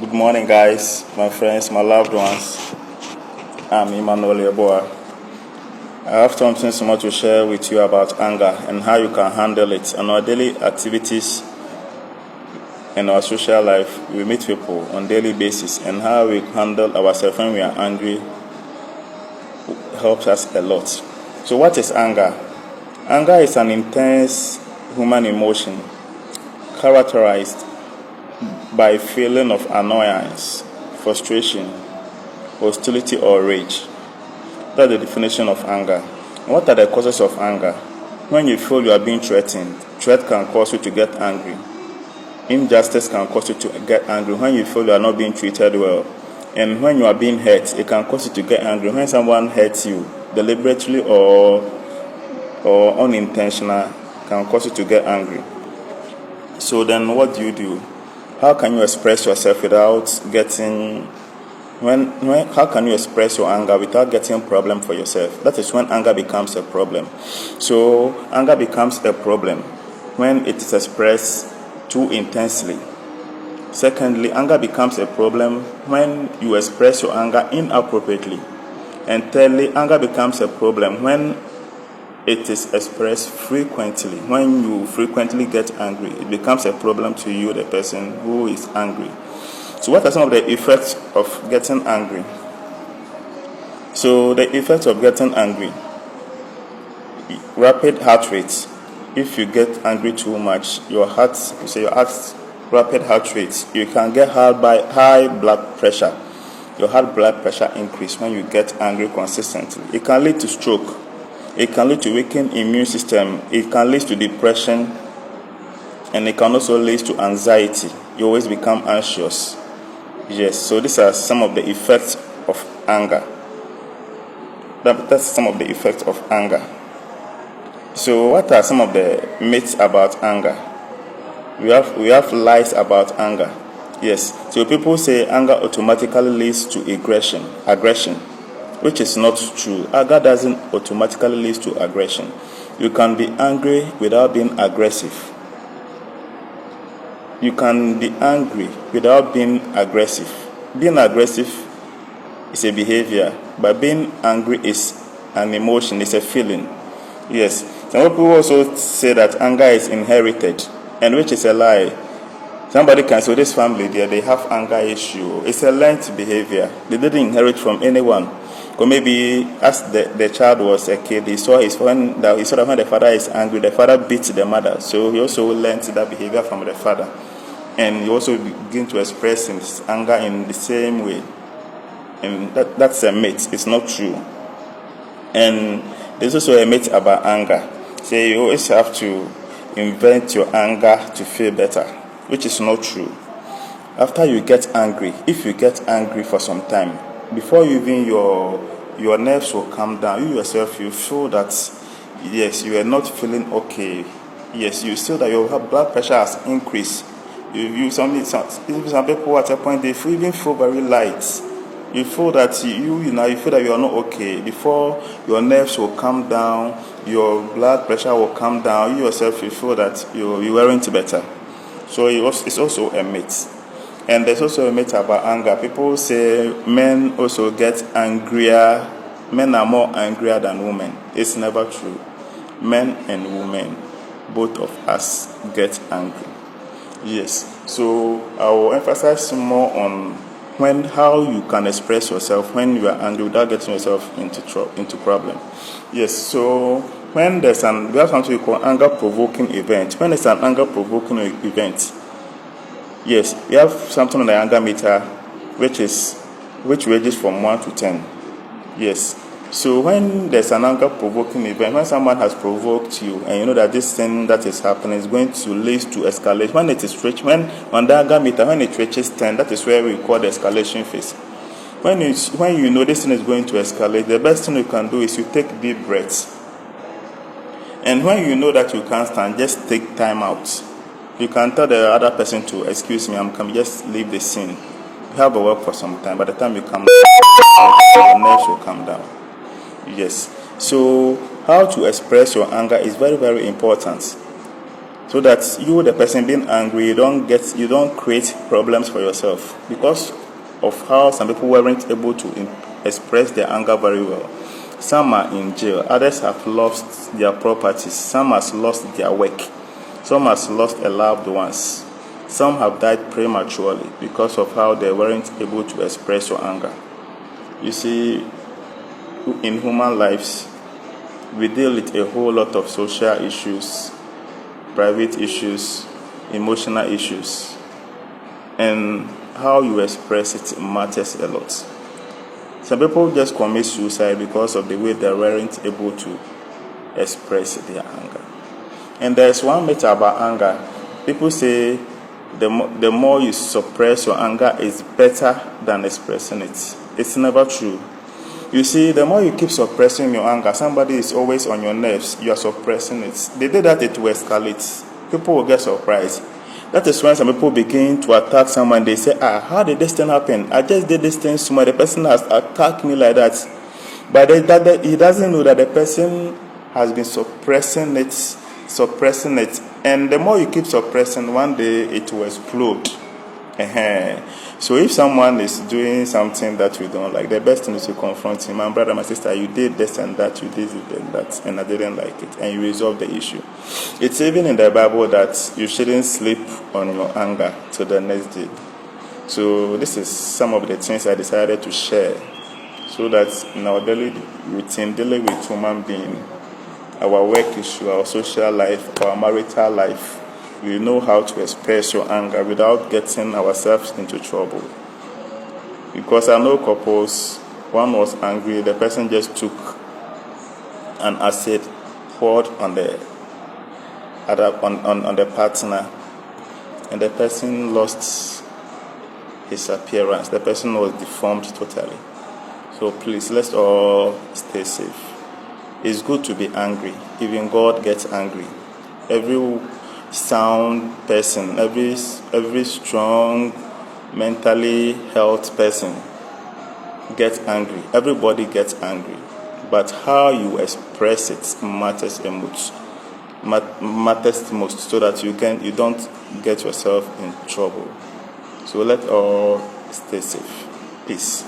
Good morning, guys, my friends, my loved ones. I'm Emmanuel Yeboah. I have something small to share with you about anger and how you can handle it. In our daily activities, in our social life, we meet people on daily basis, and how we handle ourselves when we are angry helps us a lot. So what is anger? Anger is an intense human emotion characterized by a feeling of annoyance, frustration, hostility, or rage. That's the definition of anger. What are the causes of anger? When you feel you are being threatened, threat can cause you to get angry. Injustice can cause you to get angry. When you feel you are not being treated well, and when you are being hurt, it can cause you to get angry. When someone hurts you, deliberately or unintentional, can cause you to get angry. So then what do? How can you express yourself without getting how can you express your anger without getting a problem for yourself? That is when anger becomes a problem. So anger becomes a problem when it is expressed too intensely. Secondly, anger becomes a problem when you express your anger inappropriately. And thirdly, anger becomes a problem when it is expressed frequently. When you frequently get angry, it becomes a problem to you, the person who is angry. So what are some of the effects of getting angry? So the effects of getting angry: rapid heart rate. If you get angry too much, your rapid heart rate. You can get high blood pressure. Your heart blood pressure increase when you get angry consistently. It can lead to stroke. It can lead to weakened immune system. It can lead to depression, and it can also lead to anxiety. You always become anxious. Yes, so these are some of the effects of anger. That's some of the effects of anger. So what are some of the myths about anger? We have lies about anger. Yes, so people say anger automatically leads to aggression, which is not true. Anger doesn't automatically lead to aggression. You can be angry without being aggressive. You can be angry without being aggressive. Being aggressive is a behavior, but being angry is an emotion, it's a feeling. Yes, some people also say that anger is inherited, and which is a lie. Somebody can say, this family they have anger issue. It's a learned behavior. They didn't inherit from anyone. Or maybe as the child was a kid, he saw that when the father is angry, the father beats the mother. So he also learned that behavior from the father. And he also begin to express his anger in the same way. And that's a myth. It's not true. And there's also a myth about anger. Say you always have to invent your anger to feel better, which is not true. After you get angry, if you get angry for some time, before even your nerves will calm down, you yourself, you feel that yes, you are not feeling okay. Yes, you feel that your blood pressure has increased. Some people at a point they even feel very light. You feel that you feel that you are not okay. Before your nerves will calm down, your blood pressure will calm down. You yourself, you feel that you weren't better. So it's also a myth. And there's also a myth about anger. People say men also get angrier. Men are more angrier than women. It's never true. Men and women, both of us get angry. Yes. So I will emphasize more on how you can express yourself when you are angry without getting yourself into problem. Yes. So when we have something we call anger provoking event. When it's an anger provoking event, yes, we have something on the anger meter which ranges from 1 to 10. Yes. So when there's an anger provoking event, when someone has provoked you and you know that this thing that is happening is going to lead to escalation, when it is when on the anger meter, when it reaches 10, that is where we call the escalation phase. When you know this thing is going to escalate, the best thing you can do is you take deep breaths. And when you know that you can't stand, just take time out. You can tell the other person to, excuse me, I'm coming, just leave the scene. You have a work for some time. By the time you come down, your nerves will come down. Yes. So how to express your anger is very, very important. so that you, the person being angry, you don't create problems for yourself because of how some people weren't able to express their anger very well. Some are in jail, others have lost their properties, some has lost their work, some has lost a loved ones, some have died prematurely because of how they weren't able to express your anger. You see, in human lives, we deal with a whole lot of social issues, private issues, emotional issues, and how you express it matters a lot. Some people just commit suicide because of the way they weren't able to express their anger. And there's one myth about anger. People say the more you suppress your anger is better than expressing it. It's never true. You see, the more you keep suppressing your anger, somebody is always on your nerves, you are suppressing it. They did that, it will escalate. People will get surprised. That is when some people begin to attack someone. They say, how did this thing happen? I just did this thing so much. The person has attacked me like that. But he doesn't know that the person has been suppressing it. And the more you keep suppressing, one day it will explode. So if someone is doing something that you don't like, the best thing is to confront him. My brother, my sister, you did this and that, you did this and that, and I didn't like it, and you resolve the issue. It's even in the Bible that you shouldn't sleep on your anger till the next day. So this is some of the things I decided to share, so that in our daily routine, dealing with human being, our work issue, our social life, our marital life, we know how to express your anger without getting ourselves into trouble. Because I know couples, one was angry, the person just took an acid, poured on the partner, and the person lost his appearance. The person was deformed totally. So please, let's all stay safe. It's good to be angry. Even God gets angry. Every sound person, every strong, mentally healthy person gets angry. Everybody gets angry, but how you express it matters most, so that you don't get yourself in trouble. So let all stay safe. Peace.